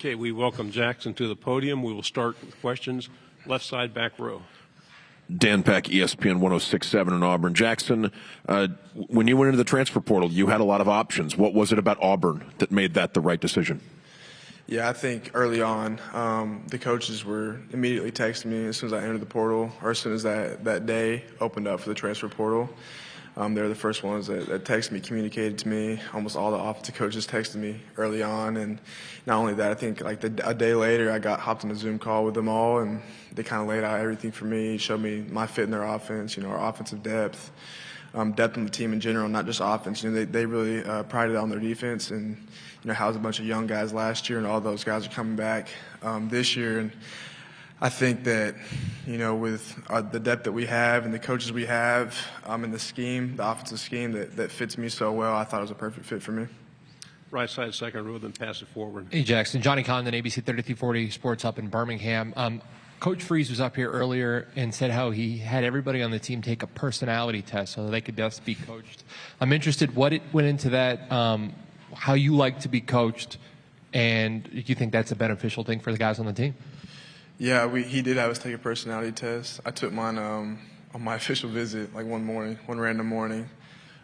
Okay, we welcome Jackson to the podium. We will start with questions. Left side, back row. Dan Peck, ESPN 106.7 in Auburn. Jackson, when you went into the transfer portal, you had a lot of options. What was it about Auburn that made that the right decision? Yeah, I think early on, the coaches were immediately texting me as soon as I entered the portal, or as soon as that day opened up for the transfer portal. They were the first ones that texted me, communicated to me. Almost all the offensive coaches texted me early on, and not only that, I think like a day later, I hopped on a Zoom call with them all, and they kind of laid out everything for me, showed me my fit in their offense, our offensive depth, depth in the team in general, not just offense. They really prided on their defense, and housed a bunch of young guys last year, and all those guys are coming back this year. And I think that, with the depth that we have and the coaches we have and the scheme, the offensive scheme that fits me so well, I thought it was a perfect fit for me. Right side, second row, then pass it forward. Hey, Jackson. Johnny Condon, ABC 3340 Sports up in Birmingham. Coach Freeze was up here earlier and said how he had everybody on the team take a personality test so that they could best be coached. I'm interested what it went into that, how you like to be coached, and do you think that's a beneficial thing for the guys on the team? Yeah, he did have us take a personality test. I took mine on my official visit, like one random morning.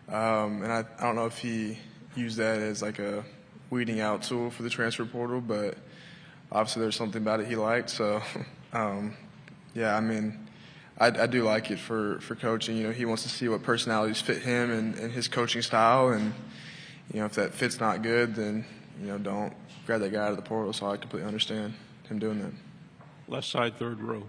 And I don't know if he used that as like a weeding out tool for the transfer portal, but obviously there's something about it he liked. So, yeah, I mean, I do like it for coaching. He wants to see what personalities fit him and his coaching style. And, if that fit's not good, then, don't grab that guy out of the portal. So I completely understand him doing that. Left side, third row.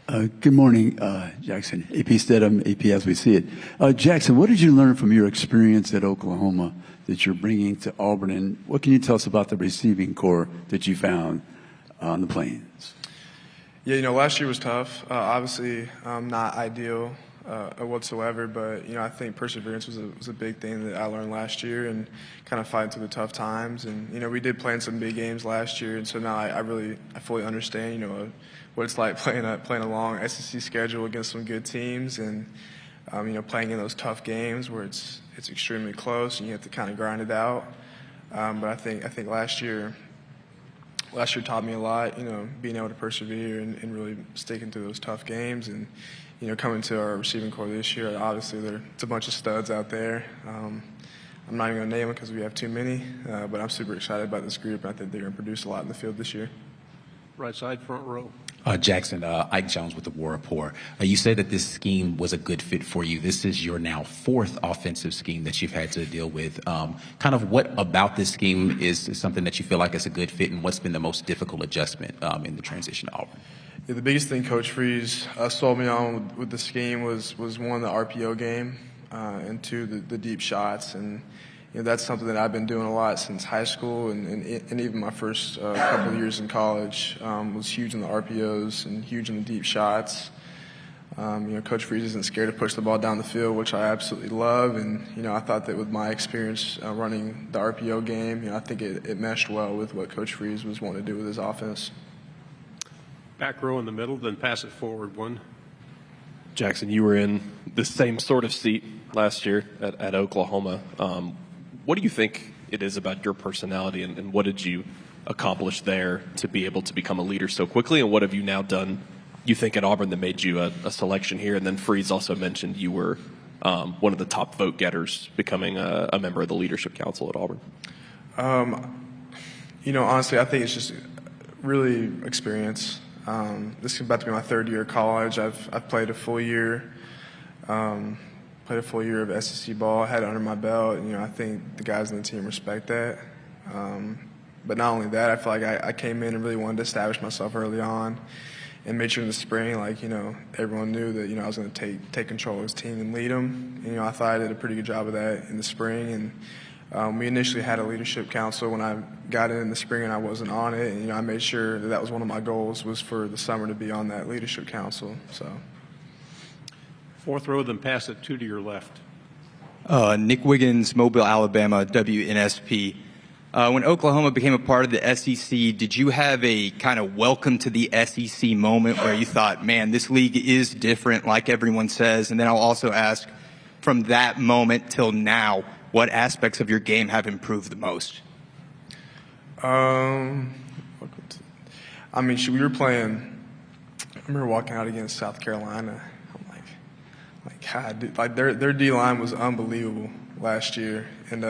Good morning, Jackson. AP Stedham, AP As We See It. Jackson, what did you learn from your experience at Oklahoma that you're bringing to Auburn? And what can you tell us about the receiving corps that you found on the Plains? Yeah, last year was tough. Obviously, not ideal whatsoever, but, I think perseverance was a big thing that I learned last year, and kind of fighting through the tough times. And, we did play in some big games last year, and so now I fully understand, what it's like playing a long SEC schedule against some good teams, and, playing in those tough games where it's extremely close and you have to kind of grind it out. But I think last year taught me a lot, being able to persevere and really sticking to those tough games. And, coming to our receiving corps this year, obviously it's a bunch of studs out there. I'm not even going to name them because we have too many, but I'm super excited about this group, and I think they're going to produce a lot in the field this year. Right side, front row. Jackson, Ike Jones with the War Report. You say that this scheme was a good fit for you. This is your now fourth offensive scheme that you've had to deal with. Kind of what about this scheme is something that you feel like is a good fit, and what's been the most difficult adjustment in the transition to Auburn? Yeah, the biggest thing Coach Freeze sold me on with the scheme was one, the RPO game, and two, the deep shots. And that's something that I've been doing a lot since high school, and even my first couple of years in college was huge in the RPOs and huge in the deep shots. Coach Freeze isn't scared to push the ball down the field, which I absolutely love. And, I thought that with my experience running the RPO game, I think it meshed well with what Coach Freeze was wanting to do with his offense. Back row in the middle, then pass it forward one. Jackson, you were in the same sort of seat last year at Oklahoma. What do you think it is about your personality, and what did you accomplish there to be able to become a leader so quickly? And what have you now done, you think, at Auburn that made you a selection here? And then Freeze also mentioned you were one of the top vote getters, becoming a member of the Leadership Council at Auburn. Honestly, I think it's just really experience. This is about to be my third year of college. I've played a full year. Played a full year of SEC ball, had it under my belt. And, I think the guys on the team respect that. But not only that, I feel like I came in and really wanted to establish myself early on, and made sure in the spring, everyone knew that I was going to take control of his team and lead them. And, I thought I did a pretty good job of that in the spring. And we initially had a leadership council when I got in the spring, and I wasn't on it. And I made sure that was one of my goals, was for the summer to be on that leadership council. So. Fourth row, then pass it two to your left. Nick Wiggins, Mobile, Alabama, WNSP. When Oklahoma became a part of the SEC, did you have a kind of welcome to the SEC moment where you thought, man, this league is different, like everyone says? And then I'll also ask, from that moment till now, what aspects of your game have improved the most? I mean, we were playing. I remember walking out against South Carolina. I'm like, God, dude, like their D line was unbelievable last year, and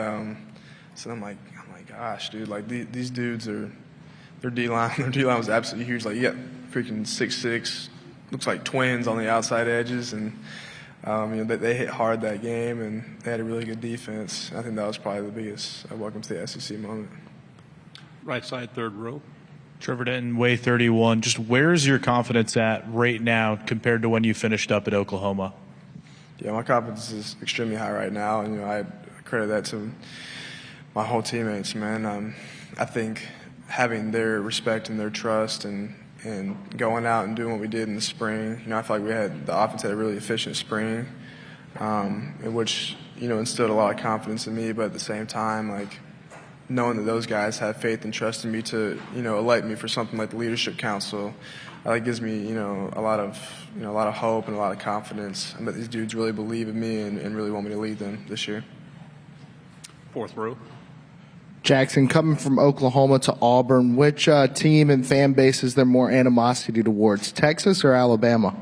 so I'm like, gosh, dude, like these dudes are their D line. Their D line was absolutely huge. Like, you got freaking 6'6", looks like twins on the outside edges, and they hit hard that game, and they had a really good defense. I think that was probably the biggest welcome to the SEC moment. Right side, third row. Trevor Denton, Way 31. Just where's your confidence at right now compared to when you finished up at Oklahoma? Yeah, my confidence is extremely high right now, and I credit that to my whole teammates, man. I think having their respect and their trust and going out and doing what we did in the spring, I feel like the offense had a really efficient spring, in which, instilled a lot of confidence in me, but at the same time, like, knowing that those guys have faith and trust in me to, elect me for something like the Leadership Council, that gives me, a lot of hope and a lot of confidence, and that these dudes really believe in me and really want me to lead them this year. Fourth row. Jackson, coming from Oklahoma to Auburn, which team and fan base is there more animosity towards, Texas or Alabama?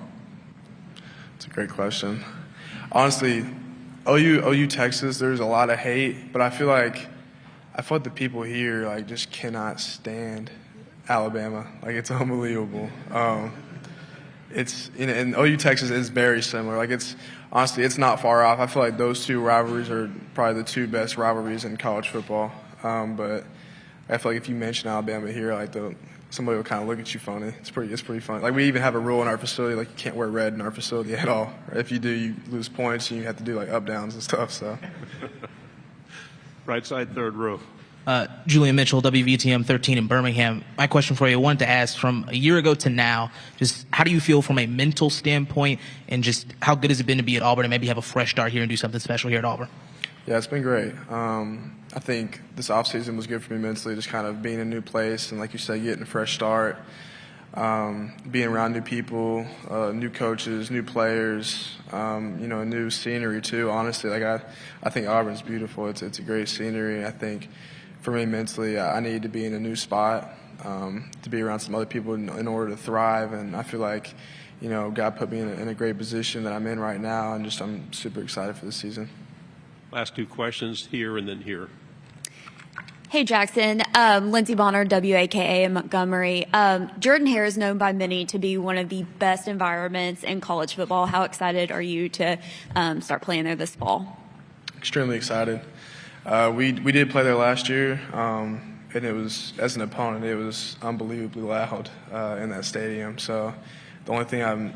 It's a great question. Honestly, OU Texas, there's a lot of hate, but I feel like the people here just cannot stand Alabama. Like, it's unbelievable. And OU Texas is very similar. Honestly, it's not far off. I feel like those two rivalries are probably the two best rivalries in college football. But I feel like if you mention Alabama here, somebody will kind of look at you funny. It's pretty funny. Like, we even have a rule in our facility, you can't wear red in our facility at all. If you do, you lose points, and you have to do up downs and stuff. So. Right side, third row. Julian Mitchell, WVTM 13 in Birmingham. My question for you, I wanted to ask, from a year ago to now, just how do you feel from a mental standpoint, and just how good has it been to be at Auburn and maybe have a fresh start here and do something special here at Auburn? Yeah, it's been great. I think this offseason was good for me mentally, just kind of being in a new place and, like you said, getting a fresh start, being around new people, new coaches, new players, new scenery too, honestly. I think Auburn's beautiful. It's a great scenery. I think for me mentally, I need to be in a new spot, to be around some other people in order to thrive, and I feel like, God put me in a great position that I'm in right now, and I'm super excited for this season. Last two questions, here and then here. Hey, Jackson. Lindsey Bonner, WAKA in Montgomery. Jordan Hare is known by many to be one of the best environments in college football. How excited are you to start playing there this fall? Extremely excited. We did play there last year, and it was, as an opponent, it was unbelievably loud in that stadium. So the only thing I'm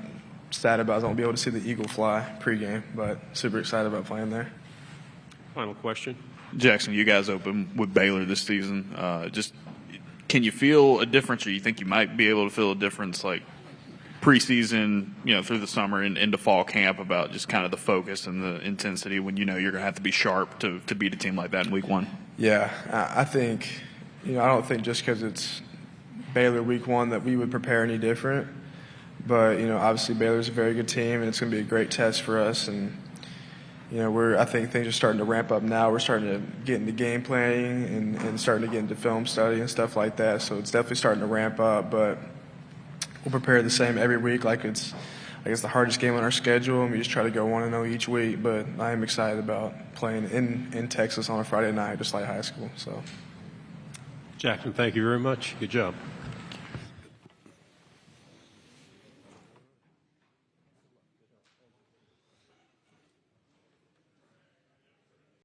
sad about is I won't be able to see the eagle fly pregame, but super excited about playing there. Final question. Jackson, you guys open with Baylor this season. Just can you feel a difference, or you think you might be able to feel a difference, preseason, through the summer and into fall camp, about just kind of the focus and the intensity when you're going to have to be sharp to beat a team like that in week one? Yeah, I think, I don't think just because it's Baylor week one that we would prepare any different. But, obviously Baylor's a very good team, and it's going to be a great test for us. And, I think things are starting to ramp up now. We're starting to get into game planning and starting to get into film study and stuff like that. So it's definitely starting to ramp up. But we'll prepare the same every week, it's the hardest game on our schedule, and we just try to go 1-0 each week. But I am excited about playing in Texas on a Friday night, just like high school. So, Jackson, thank you very much. Good job.